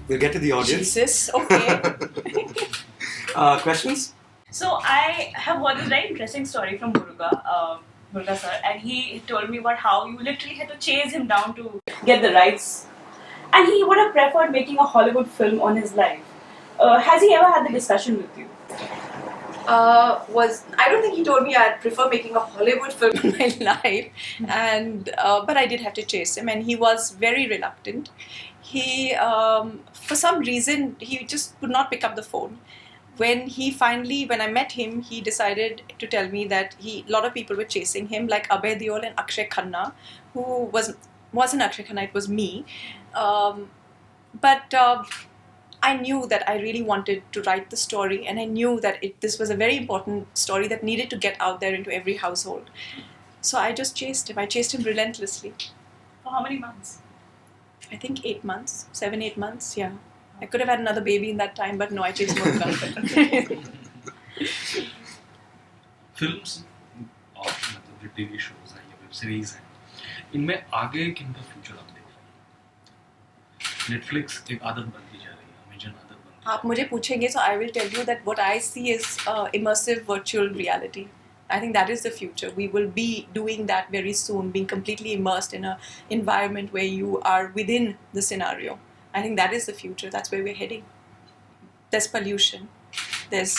We'll get to the audience. Jesus, okay. Questions? So I have heard this very interesting story from Muruga sir, and he told me about how you literally had to chase him down to get the rights, and he would have preferred making a Hollywood film on his life. Has he ever had the discussion with you? I don't think he told me I'd prefer making a Hollywood film in my life, and but I did have to chase him, and he was very reluctant. He, for some reason, he just would not pick up the phone. When I met him, he decided to tell me that a lot of people were chasing him, like Abhay Deol and Akshay Khanna, who wasn't Akshay Khanna, it was me. But I knew that I really wanted to write the story, and I knew that this was a very important story that needed to get out there into every household. So I just chased him. I chased him relentlessly. For how many months? I think 8 months, 7-8 months, yeah. I could have had another baby in that time, but no, I chased Muruga. Films और मतलब जो TV shows हैं या web series हैं, इनमें आगे किनका future आप देख रहे हैं? नेटफ्लिक्स एक आदत बनती जा रही है, अमेजन आदत बनती है. आप मुझे पूछेंगे, so I will tell you that what I see is immersive virtual reality. I think that is the future. We will be doing that very soon, being completely immersed in an environment where you are within the scenario. I think that is the future. That's where we're heading. There's pollution. There's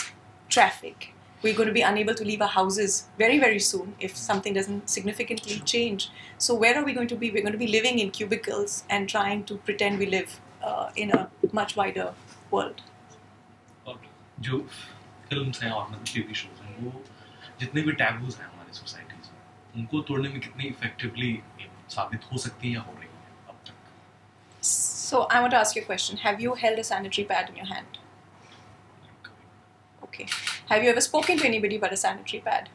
traffic. We're going to be unable to leave our houses very, very soon if something doesn't significantly change. So where are we going to be? We're going to be living in cubicles and trying to pretend we live in a much wider world. और जो films हैं और मतलब TV shows हैं, वो जितने भी taboos हैं हमारी सोसाइटीज में, उनको तोड़ने में कितनी इफेक्टिवली साबित हो सकती है या हो रही है अब तक? So I want to ask you a question. Have you held a sanitary pad in your hand? Okay. Have you ever spoken to anybody about a sanitary pad?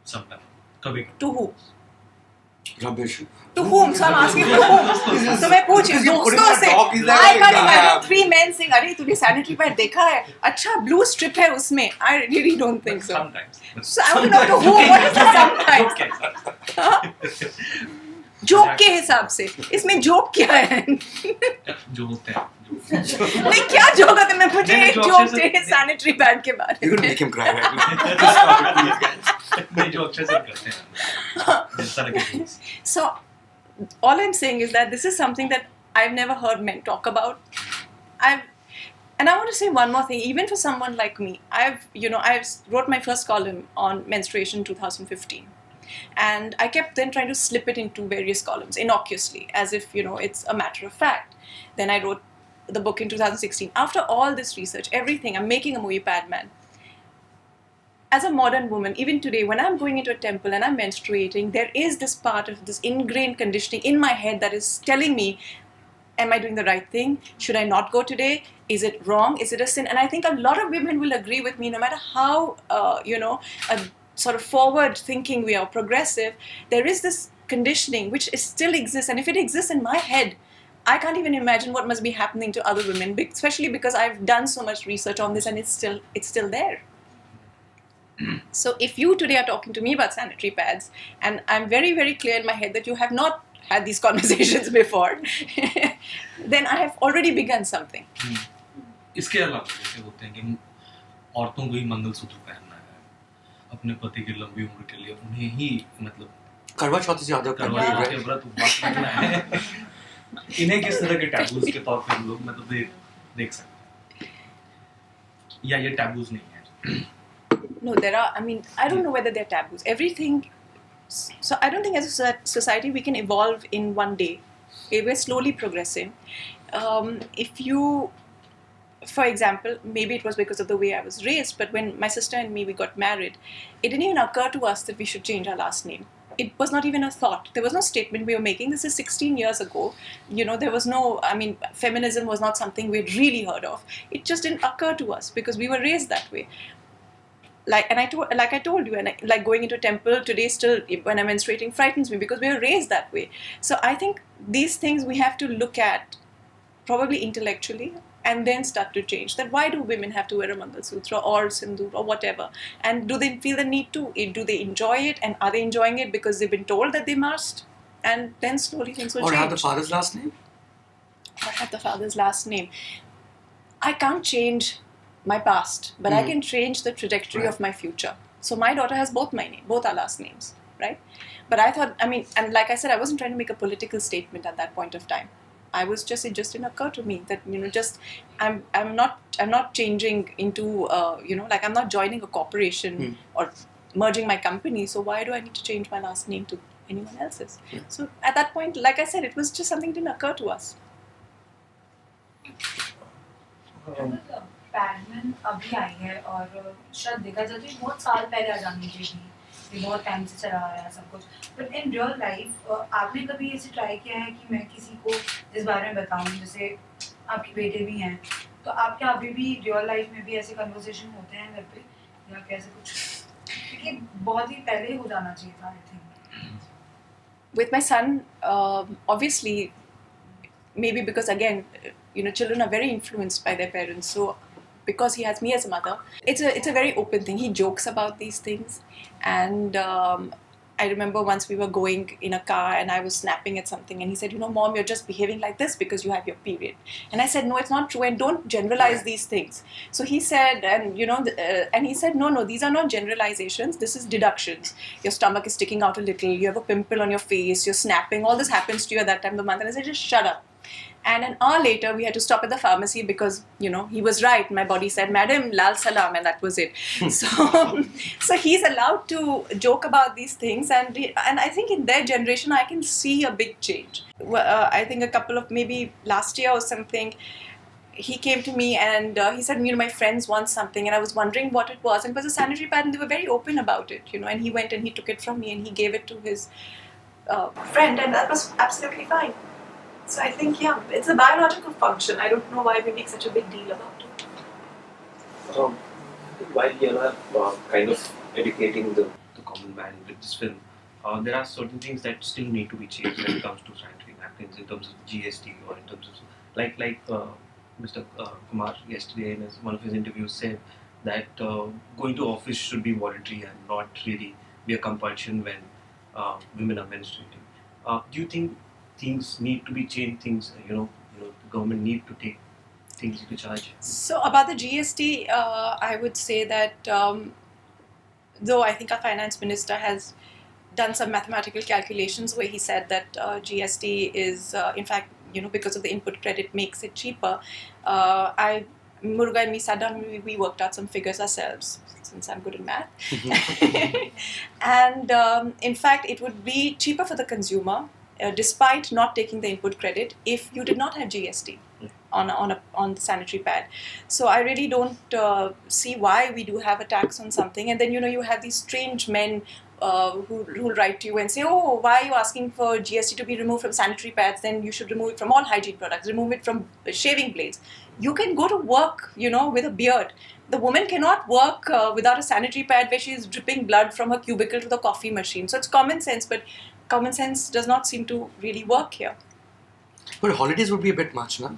Sometimes. कभी. To who? Rubbish. To whom? So I'm asking to whom? So मैं पूछ रही हूँ दोस्तों से. I can't imagine 3 men saying, "अरे तूने sanitary pad देखा है? अच्छा blue strip है उसमें." I really don't think so. Sometimes. So I want to know to whom. What is the sometimes? Joke के हिसाब से इसमें जोक क्या है? जो होते हैं नहीं क्या जोक है? मैं पूछ रही हूँ जोक थे सैनिटरी पैड के बारे में. You're gonna make him cry right now. Just stop it, please, guys. नहीं जो अच्छे से करते हैं जिस तरह के. So all I'm saying is that this is something that I've never heard men talk about. And I want to say one more thing. Even for someone like me, I wrote my first column on menstruation in 2015. And I kept then trying to slip it into various columns innocuously, as if it's a matter of fact. Then I wrote the book in 2016. After all this research, everything, I'm making a movie, Padman. As a modern woman, even today, when I'm going into a temple and I'm menstruating, there is this part of this ingrained conditioning in my head that is telling me, am I doing the right thing? Should I not go today? Is it wrong? Is it a sin? And I think a lot of women will agree with me, no matter how, a sort of forward thinking we are progressive, there is this conditioning which still exists, and if it exists in my head, I can't even imagine what must be happening to other women, especially because I've done so much research on this and it's still there. So if you today are talking to me about sanitary pads, and I'm very, very clear in my head that you have not had these conversations before, then I have already begun something. इसके अलावा जैसे होते हैं कि औरतों को ही मंगलसूत्र पहनना है अपने पति की लंबी उम्र के लिए, उन्हें ही मतलब करवा चौथ से ज्यादा करवा चौथ के व्रत उपवास रखना है. इन्हें किस तरह के टैबूज के तौर पे हम लोग मतलब देख सकते हैं या ये टैबूज नहीं है? No, there are. I mean, I don't know whether they're taboos. Everything. So I don't think as a society we can evolve in one day. We're slowly progressing. If you, for example, maybe it was because of the way I was raised, but when my sister and me, we got married, it didn't even occur to us that we should change our last name. It was not even a thought. There was no statement we were making. This is 16 years ago. There was no, feminism was not something we'd really heard of. It just didn't occur to us because we were raised that way. Like I told you, and like going into a temple today still, when I'm menstruating, frightens me because we were raised that way. So I think these things we have to look at probably intellectually and then start to change. That why do women have to wear a mangalsutra or sindoor or whatever? And do they feel the need to? Do they enjoy it? And are they enjoying it because they've been told that they must? And then slowly things will change. Or have the father's last name? or had the father's last name. I can't change my past, but I can change the trajectory of my future. So my daughter has both our last names, right? But I thought, and like I said, I wasn't trying to make a political statement at that point of time. I was just, it just didn't occur to me that, I'm not changing into, I'm not joining a corporation or merging my company. So why do I need to change my last name to anyone else's? So at that point, like I said, it was just something that didn't occur to us. Padman अभी आई है और शायद देखा जाए तो बहुत साल पहले आ जानी चाहिए, ये बहुत टाइम से चला आ रहा है सब कुछ. बट इन रियल लाइफ आपने कभी ऐसे ट्राई किया है कि मैं किसी को इस बारे में बताऊं, जैसे आपके बेटे भी हैं, तो आपके अभी भी रियल लाइफ में भी ऐसे कन्वर्सेशन होते हैं घर पे या कैसे कुछ? क्योंकि बहुत ही पहले हो जाना चाहिए था, I think. With my son, obviously, maybe because again, children are very influenced by their parents. So because he has me as a mother, it's a very open thing. He jokes about these things. And I remember once we were going in a car and I was snapping at something and he said, Mom, you're just behaving like this because you have your period. And I said, no, it's not true, and don't generalize these things. So he said, and he said, no, these are not generalizations, this is deductions. Your stomach is sticking out a little, you have a pimple on your face, you're snapping, all this happens to you at that time of the month. And I said, just shut up. And an hour later, we had to stop at the pharmacy because, he was right. My body said, Madam, Lal Salam, and that was it. So he's allowed to joke about these things. And I think in their generation, I can see a big change. I think a couple of, maybe last year or something, he came to me and he said, my friends want something. And I was wondering what it was. And it was a sanitary pad and they were very open about it, And he went and he took it from me and he gave it to his friend. And that was absolutely fine. So I think, it's a biological function. I don't know why we make such a big deal about it. While you're kind of educating the common man with this film, there are certain things that still need to be changed when it comes to sanitary napkins in terms of GST or in terms of like Mr. Kumar yesterday in one of his interviews said that going to office should be voluntary and not really be a compulsion when women are menstruating. Do you think things need to be changed? Things the government need to take things into charge. So about the GST, I would say that though I think our finance minister has done some mathematical calculations where he said that GST is in fact because of the input credit makes it cheaper. Muruga and me sat down and we worked out some figures ourselves since I'm good in math. And in fact it would be cheaper for the consumer despite not taking the input credit if you did not have GST on the sanitary pad. So I really don't see why we do have a tax on something, and then you have these strange men who write to you and say, oh, why are you asking for GST to be removed from sanitary pads? Then you should remove it from all hygiene products, remove it from shaving blades. You can go to work with a beard. The woman cannot work without a sanitary pad where she is dripping blood from her cubicle to the coffee machine. So it's common sense, but common sense does not seem to really work here. But holidays would be a bit much, no?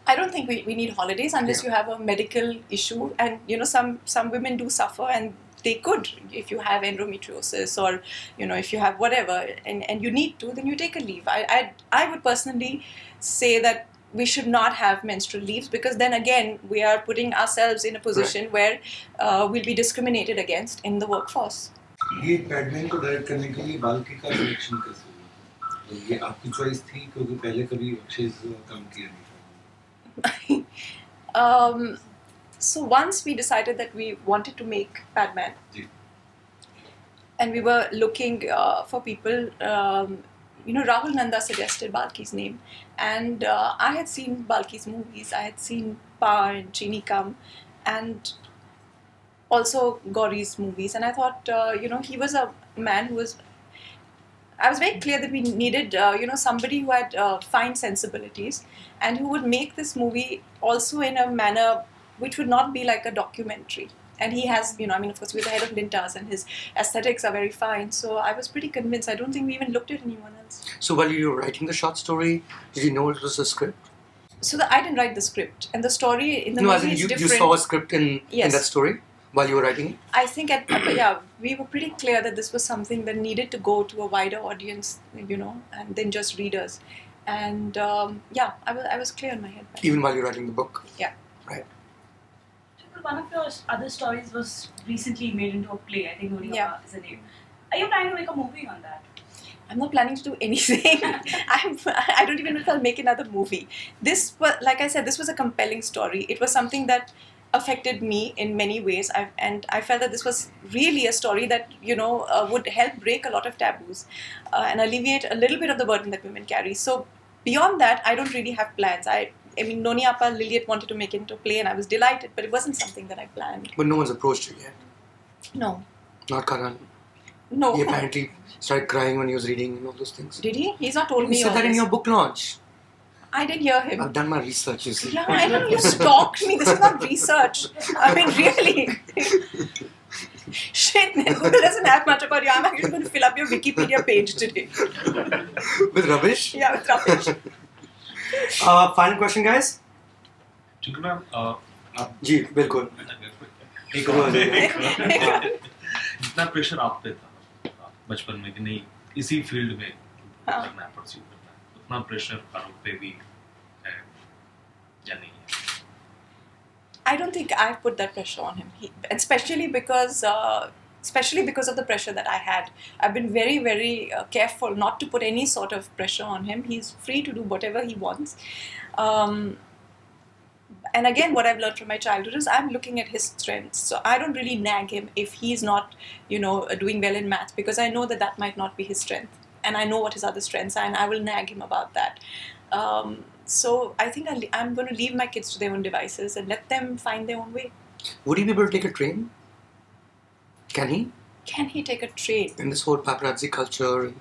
I don't think we need holidays unless you have a medical issue, and some women do suffer, and they could, if you have endometriosis or if you have whatever and you need to, then you take a leave. I would personally say that we should not have menstrual leaves, because then again we are putting ourselves in a position where we'll be discriminated against in the workforce. ये पैडमैन को direct करने के लिए बाल्की का selection कैसे हुआ? ये आपकी चॉइस थी क्योंकि पहले कभी अक्षय काम किया नहीं था? So once we decided that we wanted to make Padman, and we were looking for people, Rahul Nanda suggested Balki's name, and I had seen Balki's movies. I had seen Pa and Chini Kam, and also Gauri's movies, and I thought, he was a man who was. I was very clear that we needed, somebody who had fine sensibilities and who would make this movie also in a manner which would not be like a documentary. And he has, of course, we're the head of Lintas and his aesthetics are very fine. So I was pretty convinced. I don't think we even looked at anyone else. So while you were writing the short story, did you know it was a script? So I didn't write the script. And the story in the movie is different. You saw a script in that story while you were writing it? I think, we were pretty clear that this was something that needed to go to a wider audience, and then just readers. And I was clear in my head. Even while you're writing the book. Yeah. Right. One of your other stories was recently made into a play. I think Nori Yeah. is the name. Are you planning to make a movie on that? I'm not planning to do anything. I don't even know if I'll make another movie. This was, like I said, this was a compelling story. It was something that affected me in many ways, and I felt that this was really a story that would help break a lot of taboos and alleviate a little bit of the burden that women carry. So beyond that, I don't really have plans. I mean, Noni Appa Liliet wanted to make it into a play, and I was delighted, but it wasn't something that I planned. But no one's approached you yet. No. Not Karan. No. He apparently started crying when he was reading and all those things. Did he? He's not told He me said all that in this. your book launch. I didn't hear him. I've done my research, you see. Yeah, I know, you stalked me. This is not research. I mean, really. Shit, man. Google doesn't have much about you. I'm actually going to fill up your Wikipedia page today. With rubbish? Yeah, with rubbish. Final question, guys? Twinkle ma'am, आप जी बिल्कुल एक और जितना pressure आप पे था बचपन में कि नहीं इसी फील्ड में करना है परस्यू करना है उतना प्रेशर आरोप पे भी है या नहीं है I don't think I've put that pressure on him, especially because of the pressure that I had. I've been very, very careful not to put any sort of pressure on him. He's free to do whatever he wants. And again, what I've learned from my childhood is I'm looking at his strengths. So I don't really nag him if he's not, doing well in maths, because I know that might not be his strength. And I know what his other strengths are, and I will nag him about that. So I think I'm going to leave my kids to their own devices and let them find their own way. Would he be able to take a train? Can he? Can he take a train? In this whole paparazzi culture, and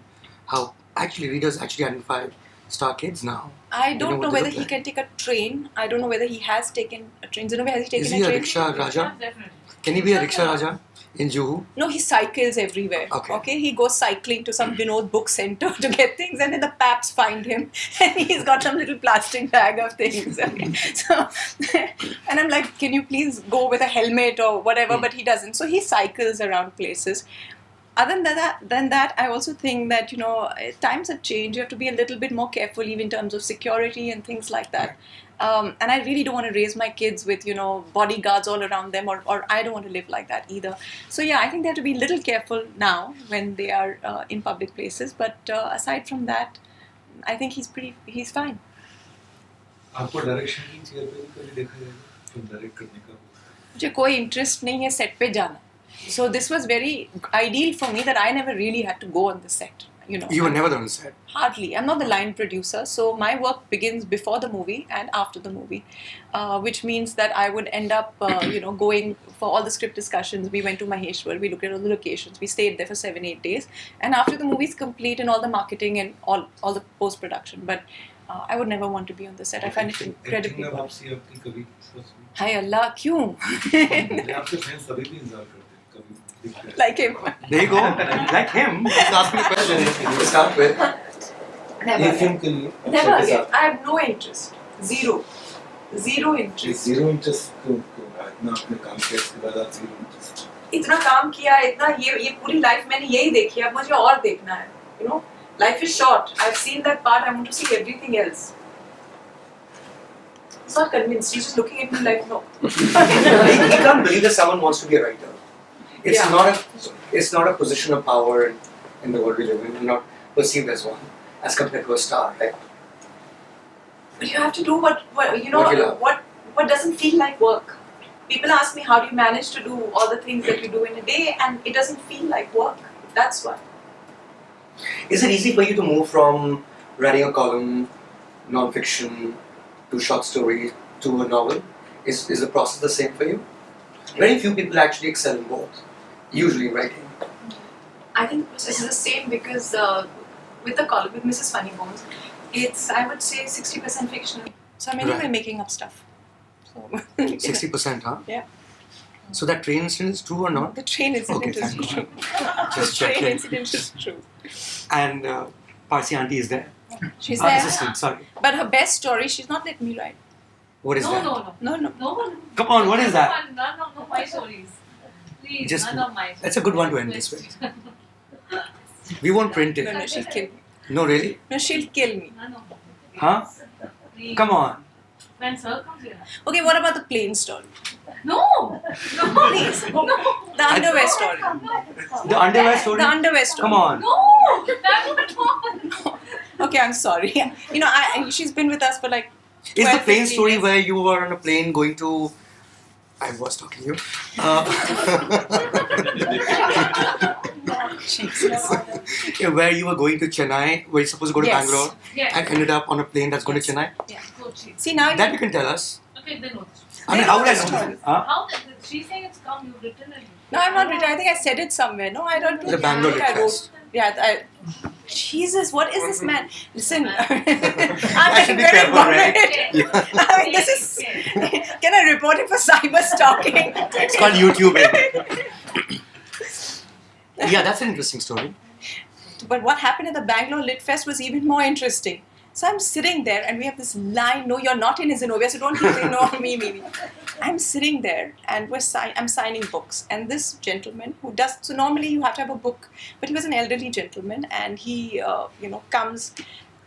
how actually readers actually identify star kids now. I You don't know what they whether look he like. can take a train. I don't know whether he has taken a train. Zinu, has he taken Is a he a train? rickshaw Raja? Definitely. Can he be a rickshaw Raja in Juhu? No, he cycles everywhere. Okay. He goes cycling to some Vinod book center to get things, and then the paps find him, and he's got some little plastic bag of things. Okay? So, and I'm like, can you please go with a helmet or whatever? But he doesn't. So he cycles around places. Other than that, I also think that times have changed. You have to be a little bit more careful, even in terms of security and things like that. And I really don't want to raise my kids with bodyguards all around them, or I don't want to live like that either. So yeah, I think they have to be a little careful now when they are in public places. But aside from that, I think he's fine. आपको direction की chair पे भी कभी देखा जाएगा film direct करने का? मुझे कोई इंटरेस्ट नहीं है सेट पे जाना. So this was very ideal for me that I never really had to go on the set. You were never on the set. Hardly. I'm not the line producer, so my work begins before the movie and after the movie, which means that I would end up, going for all the script discussions. We went to Maheshwar, we looked at all the locations, we stayed there for 7-8 days, and after the movie's complete and all the marketing and all the post-production, but I would never want to be on the set. I find it incredibly acting में boring. वापसी आपकी कभी सोच में? Hi Allah, क्यों? आपके fans अभी भी इंतजार करते हैं कभी दिखता है? Like him. There you go. Like him. Just ask me a question to start with. Never ये again. फिल्म के लिए Never again. I have no interest. Zero interest. Zero interest क्यों इतना आपने काम किया इसके बाद आप जीरो इंटरेस्ट? इतना काम किया, इतना ये पूरी लाइफ मैंने यही देखी है, अब मुझे और देखना है. Life is short. I've seen that part. I want to see everything else. He's not convinced. He's just looking at me like, no. He can't believe that someone wants to be a writer. It's Yeah. not a position of power in the world we live in. You're not perceived as one, as compared to a star, right? But you have to do what What you love. what doesn't feel like work. People ask me, how do you manage to do all the things that you do in a day, and it doesn't feel like work. That's why. Is it easy for you to move from writing a column, non-fiction, to short story, to a novel? Is the process the same for you? Very few people actually excel in both, usually writing. I think this is the same because with the column, with Mrs. Funnybones, it's, I would say, 60% fictional. So I'm anyway Right. making up stuff. So 60%, huh? Yeah. So that train incident is true or not? The train incident Okay, is thank true. Just The train checking. incident is true. And Parsi auntie is there. She's Our there. assistant, sorry. But her best story, she's not let me write. What is that? No. No one. Come on, what is that? None of my stories. Please, Just- none of my stories. That's a good one to end this with. We won't print No, it. she'll kill me. No, really? No, she'll kill me. None of them. Huh? Come on. When sir comes here. Okay, what about the plane story? No! No! Please! No! The underwear story. The underwear story? The underwear story. Come on. No! That's not on! Okay, I'm sorry. You know, she's been with us for like. Is the 12, plane 15 story years. where you were on a plane going to? I was talking to you. Yeah, where you were going to Chennai, where you're supposed to go to Yes. Bangalore, Yes. and ended up on a plane that's going to Chennai. Good, she- See now. That you can tell us. Okay, they know this. I mean, They how know would I the know story. this? Huh? How? She's saying it's come, you've written it. No, I'm not written. I think I said it somewhere. No, I don't. The Bangalore think I Lit wrote. Fest. Yeah. Jesus, what is this man? Listen, I'm I should getting be very careful, right? worried. I mean, this is. Can I report it for cyber stalking? It's called YouTubing. Yeah, that's an interesting story. But what happened at the Bangalore Lit Fest was even more interesting. So I'm sitting there and we have this line, no, you're not in Zenobia, so don't keep saying no, me. I'm sitting there and I'm signing books. And this gentleman who does, so normally you have to have a book, but he was an elderly gentleman and he, comes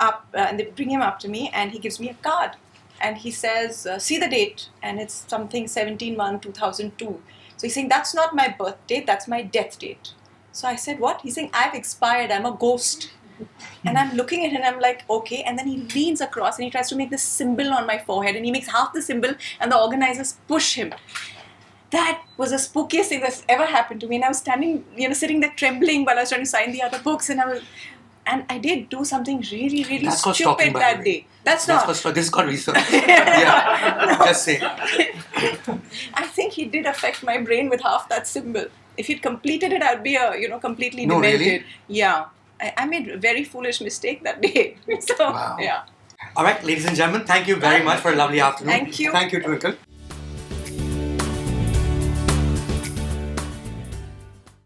up and they bring him up to me and he gives me a card. And he says, see the date. And it's something 17/1/2002. So he's saying, that's not my birth date, that's my death date. So I said, what? He's saying, I've expired, I'm a ghost. And I'm looking at him and I'm like, okay. And then he leans across and he tries to make this symbol on my forehead and he makes half the symbol and the organizers push him. That was the spookiest thing that's ever happened to me. And I was standing, sitting there trembling while I was trying to sign the other books and I did do something really, really That's called stalking, stupid by the that way. day. That's This not. is called research. Yeah, just say. I think he did affect my brain with half that symbol. If he'd completed it, I'd be completely No, demented. really? Yeah. I made a very foolish mistake that day. So, Wow. yeah. All right, ladies and gentlemen, thank you very much for a lovely afternoon. Thank you. Thank you, Twinkle.